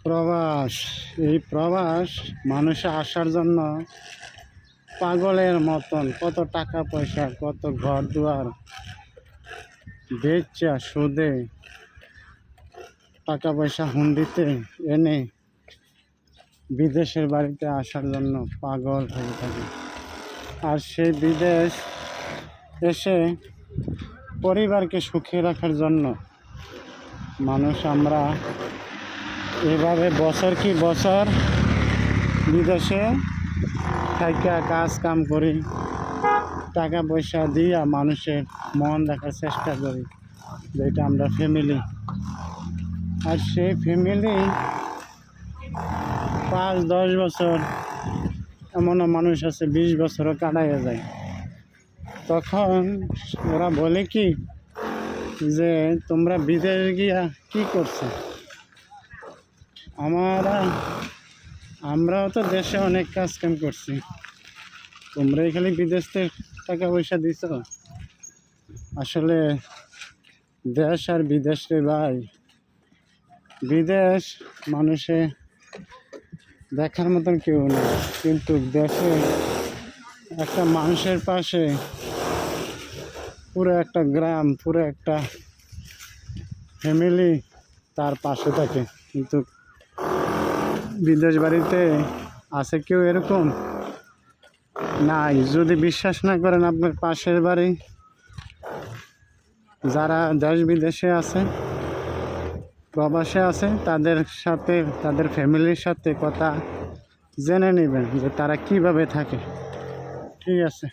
প্রবাস, এই প্রবাস মানুষে আসার জন্য পাগলের মতন কত টাকা পয়সা, কত ঘর দুয়ার বেচা সুদে টাকা পয়সা হুন্ডিতে এনে বিদেশের বাড়িতে আসার জন্য পাগল হয়ে থাকে। আর সেই বিদেশ এসে পরিবারকে সুখে রাখার জন্য মানুষ আমরা এভাবে বছর কি বছর বিদেশে থাইকা কাজ কাম করি, টাকা পয়সা দিয়া মানুষের মন দেখার চেষ্টা করি, যেটা আমরা ফ্যামিলি। আর সেই ফ্যামিলি 5-10 বছর, এমনও মানুষ আছে 20 বছরও কাটাইয়া যায়। তখন ওরা বলে কি যে তোমরা বিদেশ গিয়া কি করছো? আমরাও তো দেশে অনেক কাজ কাম করছি, তোমরাই খালি বিদেশ থেকে টাকা পয়সা দিছ। আসলে দেশ আর বিদেশ রে ভাই, বিদেশ মানুষে দেখার মতন কেউ নেই, কিন্তু দেশে একটা মানুষের পাশে পুরো একটা গ্রাম, পুরো একটা ফ্যামিলি তার পাশে থাকে। কিন্তু বিদেশ বাড়িতে আছে কেউ এরকম? নাই। যদি বিশ্বাস না করেন, আপনার পাশের বাড়ি যারা দেশ বিদেশে আছে, প্রবাসে আছে, তাদের সাথে, তাদের ফ্যামিলির সাথে কথা জেনে নেবেন যে তারা কিভাবে থাকে। ঠিক আছে।